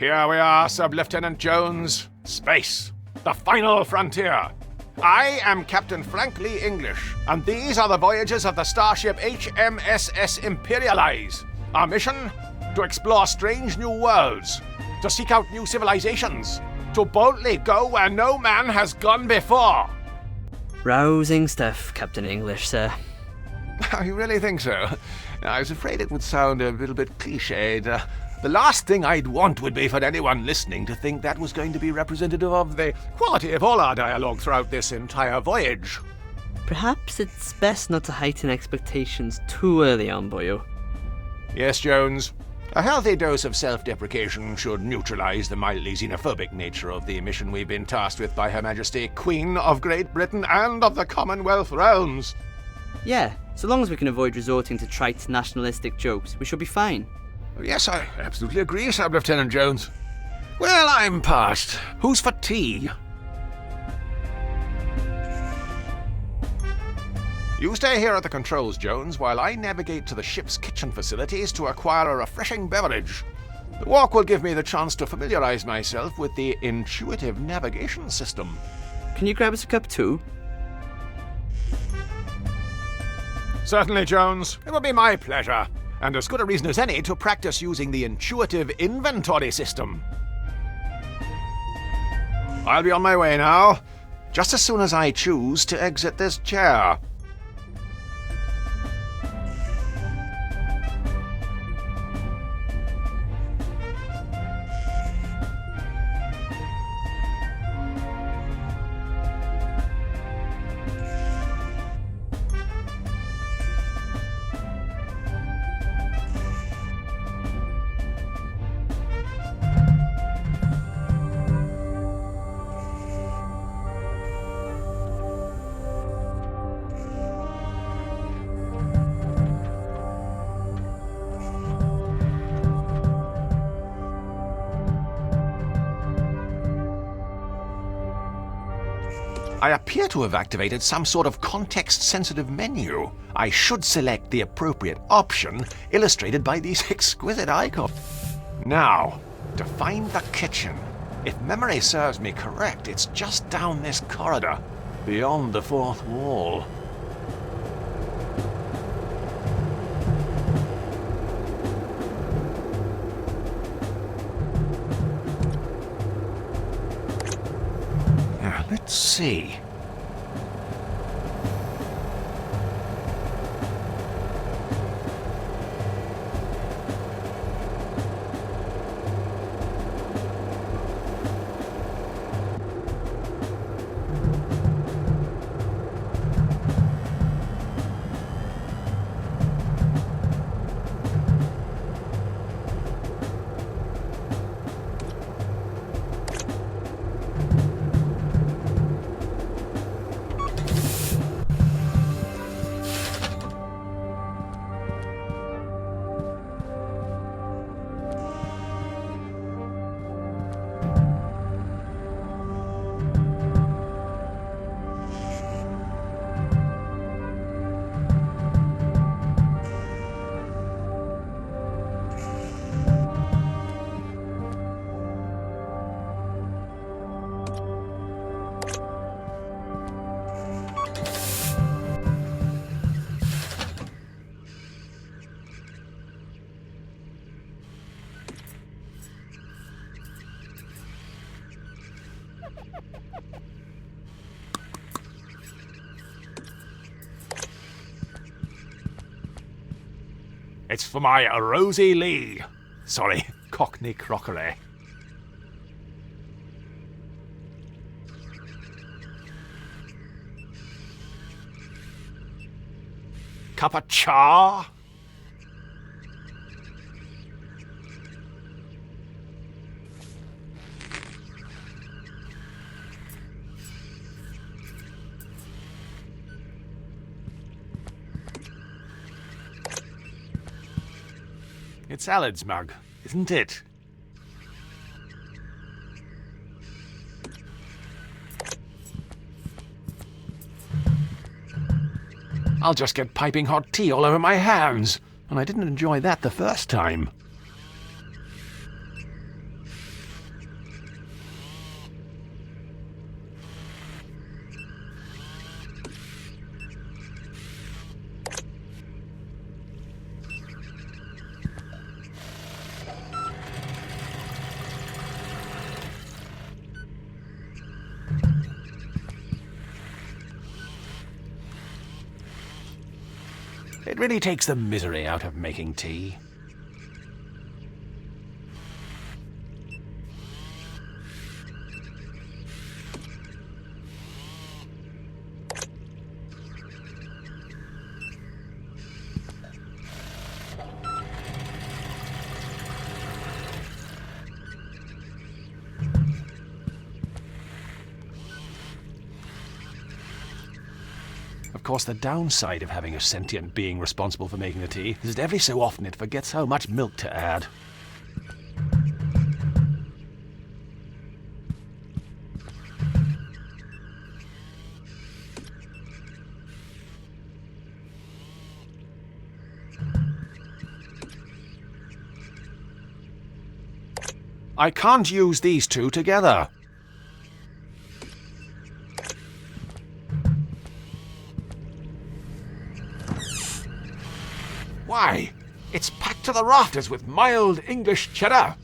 Here we are, Sub-Lieutenant Jones. Space, the final frontier. I am Captain Frank Lee English, and these are the voyages of the starship HMSS Imperialize. Our mission? To explore strange new worlds, to seek out new civilizations, to boldly go where no man has gone before. Rousing stuff, Captain English, sir. You really think so? I was afraid it would sound a little bit cliched. The last thing I'd want would be for anyone listening to think that was going to be representative of the quality of all our dialogue throughout this entire voyage. Perhaps it's best not to heighten expectations too early on, boyo. Yes, Jones. A healthy dose of self-deprecation should neutralize the mildly xenophobic nature of the mission we've been tasked with by Her Majesty Queen of Great Britain and of the Commonwealth Realms. Yeah, so long as we can avoid resorting to trite nationalistic jokes, we should be fine. Yes, I absolutely agree, Sub-Lieutenant Jones. Well, I'm past. Who's for tea? You stay here at the controls, Jones, while I navigate to the ship's kitchen facilities to acquire a refreshing beverage. The walk will give me the chance to familiarize myself with the intuitive navigation system. Can you grab us a cup too? Certainly, Jones. It will be my pleasure. And as good a reason as any to practice using the intuitive inventory system. I'll be on my way now, just as soon as I choose to exit this chair. I appear to have activated some sort of context-sensitive menu. I should select the appropriate option, illustrated by these exquisite icons. Now, to find the kitchen. If memory serves me correct, it's just down this corridor, beyond the fourth wall. Let's see. It's for my Rosie Lee. Sorry, Cockney crockery. Cup of cha? It's Alad's mug, isn't it? I'll just get piping hot tea all over my hands, and I didn't enjoy that the first time. It really takes the misery out of making tea. Of course, the downside of having a sentient being responsible for making the tea is that every so often it forgets how much milk to add. I can't use these two together. Why? It's packed to the rafters with mild English cheddar.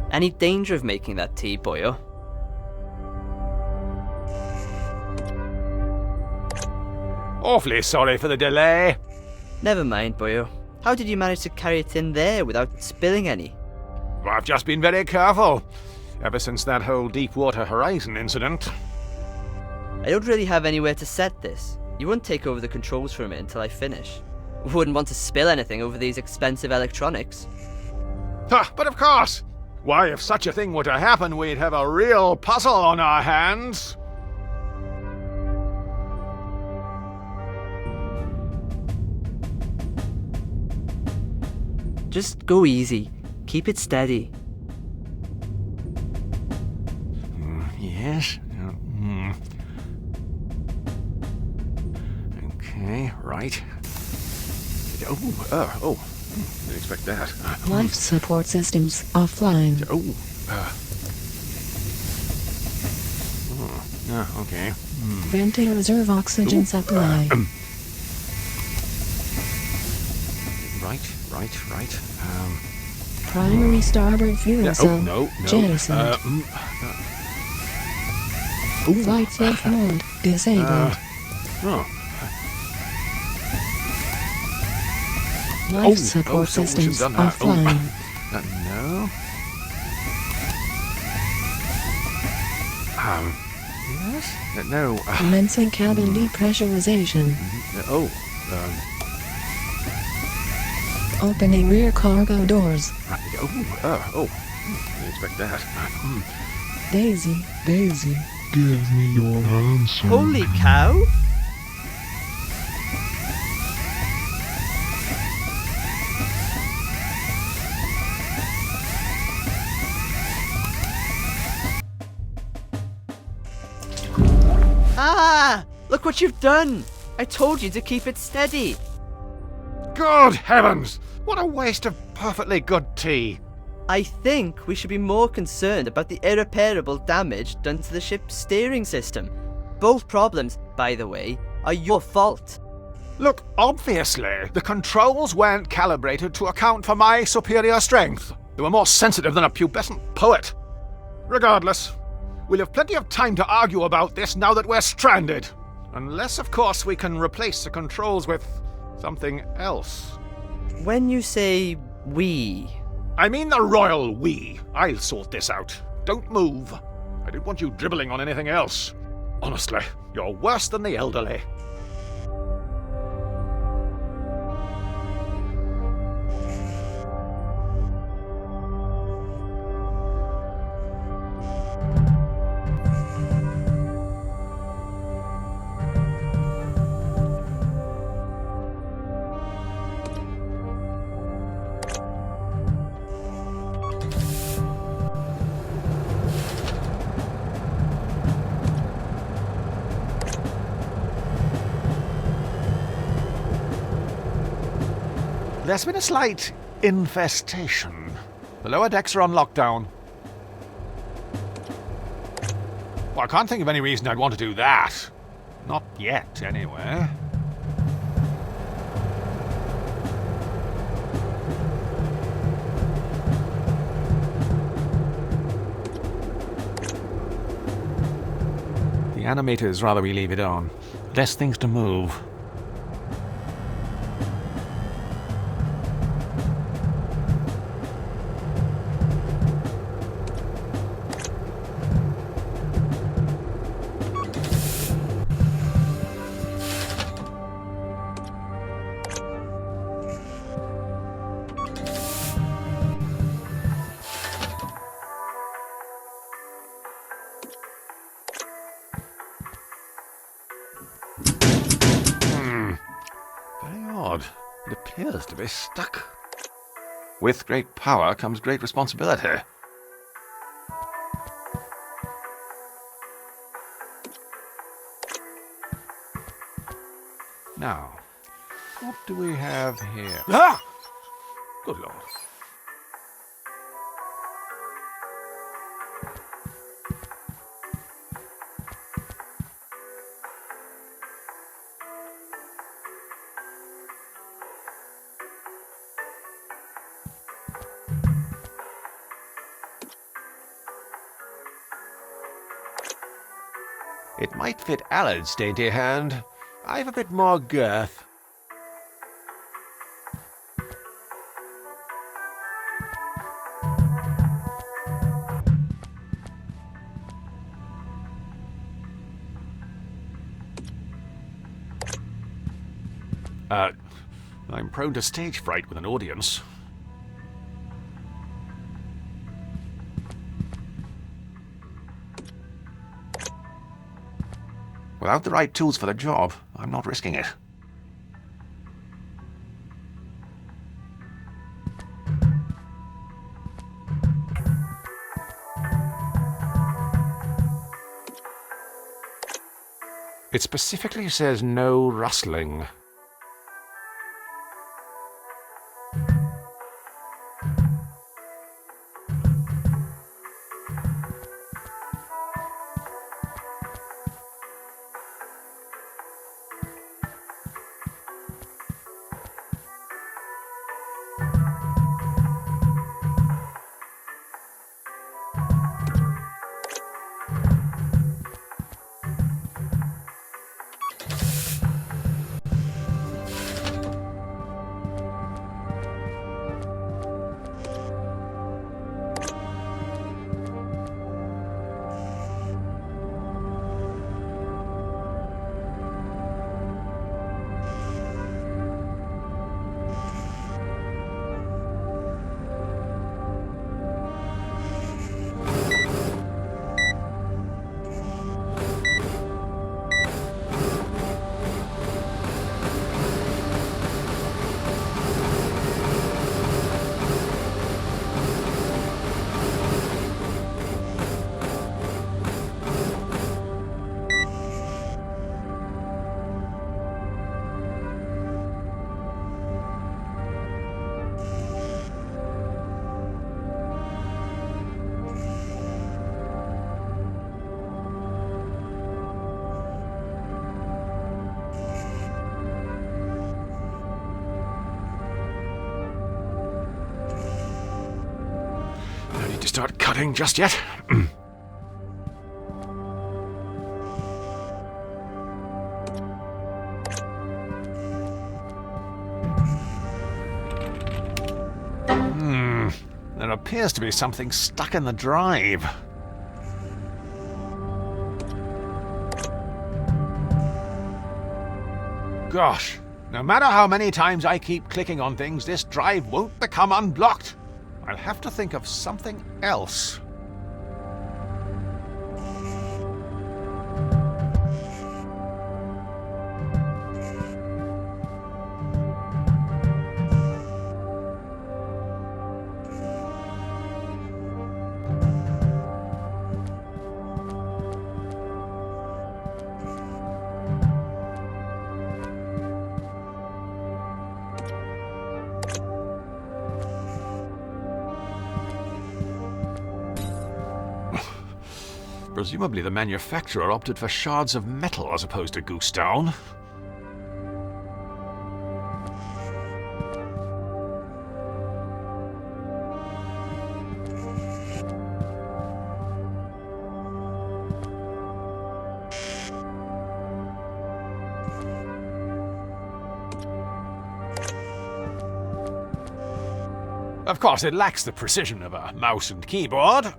Any danger of making that tea, boyo? Awfully sorry for the delay. Never mind, boyo. How did you manage to carry it in there without spilling any? Well, I've just been very careful, ever since that whole Deepwater Horizon incident. I don't really have anywhere to set this. You won't take over the controls from it until I finish. Wouldn't want to spill anything over these expensive electronics. But of course! Why, if such a thing were to happen, we'd have a real puzzle on our hands. Just go easy. Keep it steady. Yes. Okay, right. Didn't expect that. Life support systems offline. Okay. Venting reserve oxygen supply. Right. Primary starboard fuel cell. No. Jettisoned. Flight safe mode disabled. Life support systems offline. No. Yes? No. Commencing cabin depressurization. Opening rear cargo doors. Didn't expect that. Daisy. Give me your answer. Holy cow! Ah! Look what you've done! I told you to keep it steady. Good heavens! What a waste of perfectly good tea. I think we should be more concerned about the irreparable damage done to the ship's steering system. Both problems, by the way, are your fault. Look, obviously, the controls weren't calibrated to account for my superior strength. They were more sensitive than a pubescent poet. Regardless, we'll have plenty of time to argue about this now that we're stranded. Unless, of course, we can replace the controls with something else. When you say we... I mean the royal we. I'll sort this out. Don't move. I don't want you dribbling on anything else. Honestly, you're worse than the elderly. There's been a slight infestation. The lower decks are on lockdown. Well, I can't think of any reason I'd want to do that. Not yet, anyway. The animators rather we leave it on. Less things to move. It appears to be stuck. With great power comes great responsibility. Now, what do we have here? Ah! Good Lord. It might fit Allard's dainty hand. I've a bit more girth. I'm prone to stage fright with an audience. Without the right tools for the job, I'm not risking it. It specifically says no rustling. Start cutting just yet. There appears to be something stuck in the drive. Gosh, no matter how many times I keep clicking on things, this drive won't become unblocked. I'll have to think of something else. Presumably the manufacturer opted for shards of metal as opposed to goose down. Of course, it lacks the precision of a mouse and keyboard.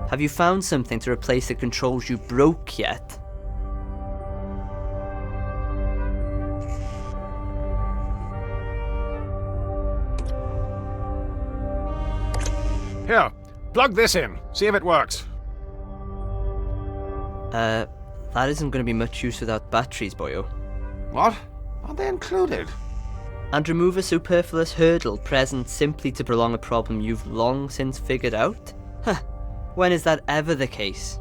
Have you found something to replace the controls you broke yet? Here, plug this in. See if it works. That isn't going to be much use without batteries, boyo. What? Aren't they included? And remove a superfluous hurdle present simply to prolong a problem you've long since figured out? Huh. When is that ever the case?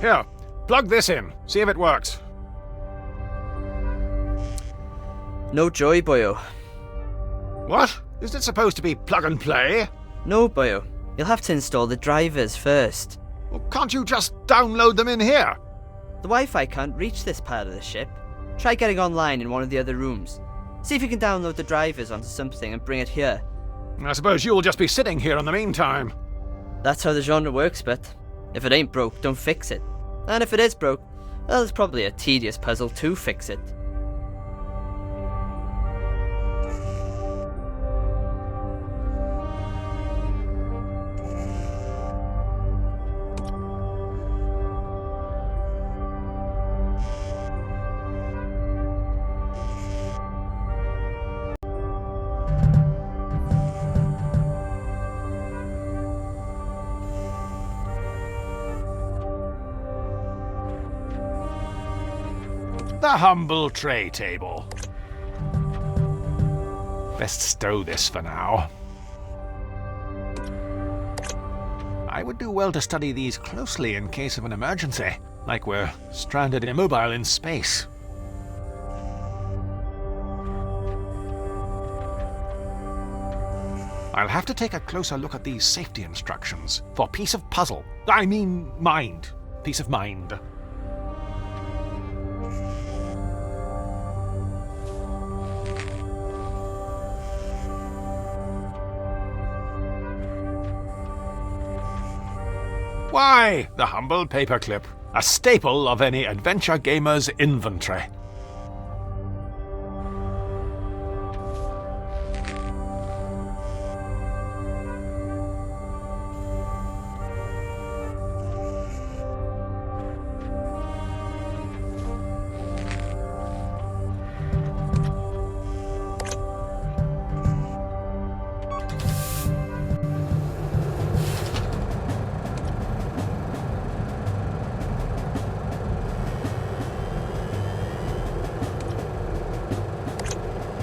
Here, plug this in. See if it works. No joy, boyo. What? Is it supposed to be plug and play? No, boyo. You'll have to install the drivers first. Well, can't you just download them in here? The Wi-Fi can't reach this part of the ship. Try getting online in one of the other rooms. See if you can download the drivers onto something and bring it here. I suppose you'll just be sitting here in the meantime. That's how the genre works, but if it ain't broke, don't fix it. And if it is broke, well, it's probably a tedious puzzle to fix it. The humble tray table. Best stow this for now. I would do well to study these closely in case of an emergency, like we're stranded immobile in space. I'll have to take a closer look at these safety instructions for peace of puzzle. I mean mind. Peace of mind. Why, the humble paperclip, a staple of any adventure gamer's inventory.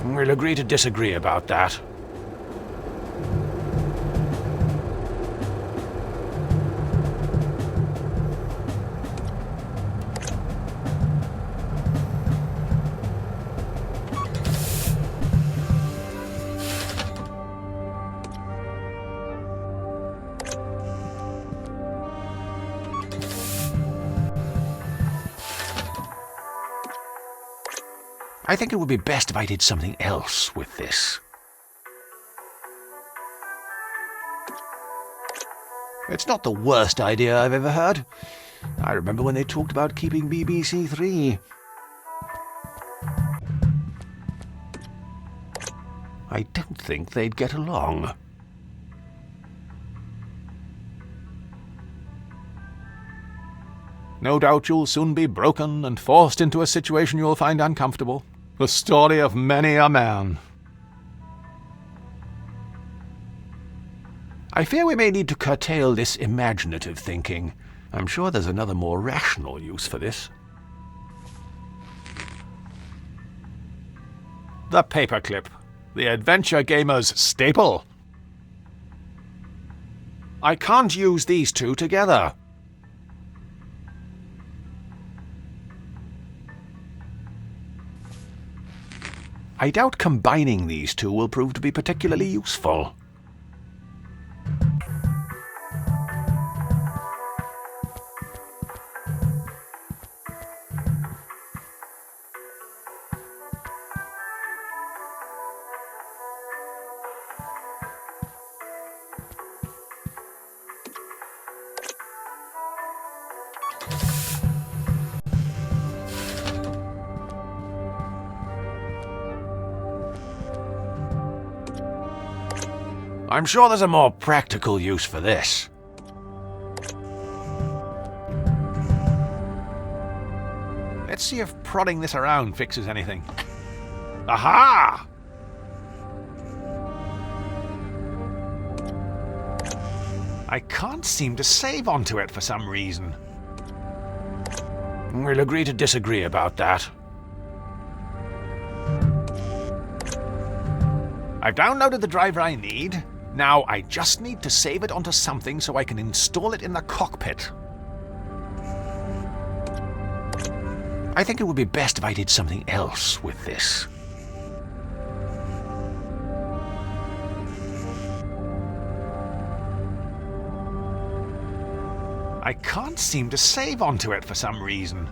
We'll agree to disagree about that. I think it would be best if I did something else with this. It's not the worst idea I've ever heard. I remember when they talked about keeping BBC 3. I don't think they'd get along. No doubt you'll soon be broken and forced into a situation you'll find uncomfortable. The story of many a man. I fear we may need to curtail this imaginative thinking. I'm sure there's another more rational use for this. The paperclip. The adventure gamer's staple. I can't use these two together. I doubt combining these two will prove to be particularly useful. I'm sure there's a more practical use for this. Let's see if prodding this around fixes anything. Aha! I can't seem to save onto it for some reason. We'll agree to disagree about that. I've downloaded the driver I need. Now I just need to save it onto something so I can install it in the cockpit. I think it would be best if I did something else with this. I can't seem to save onto it for some reason.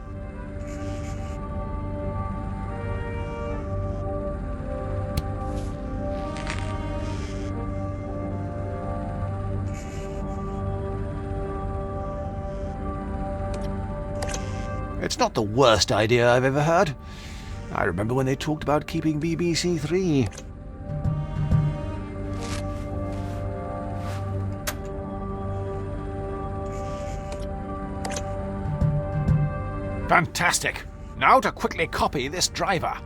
It's not the worst idea I've ever heard. I remember when they talked about keeping BBC 3. Fantastic! Now to quickly copy this driver.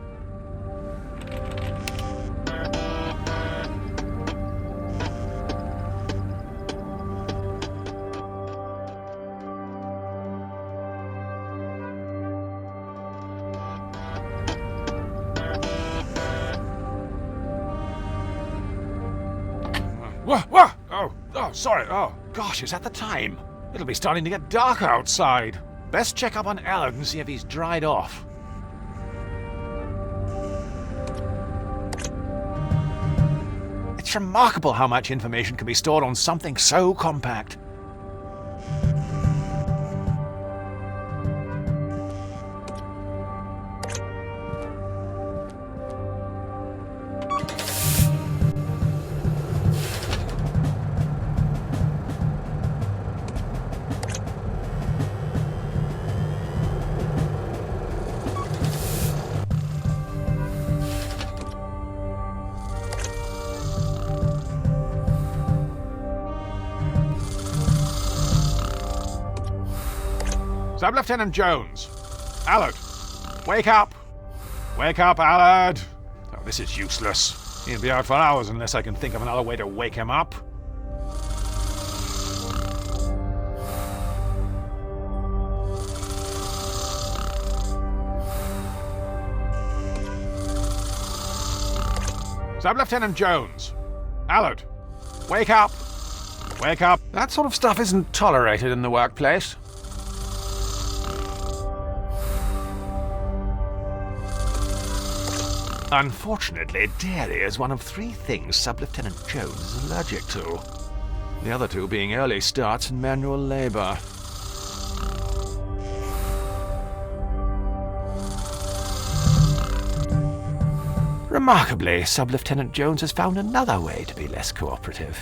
Whoa! Oh, sorry. Oh, gosh, is that the time? It'll be starting to get dark outside. Best check up on Allard and see if he's dried off. It's remarkable how much information can be stored on something so compact. Sub-Lieutenant Jones. Allard, wake up! Wake up, Allard! Oh, this is useless. He'll be out for hours unless I can think of another way to wake him up. Sub-Lieutenant Jones. Allard, wake up! Wake up! That sort of stuff isn't tolerated in the workplace. Unfortunately, dairy is one of 3 things Sub-Lieutenant Jones is allergic to. The other 2 being early starts and manual labor. Remarkably, Sub-Lieutenant Jones has found another way to be less cooperative.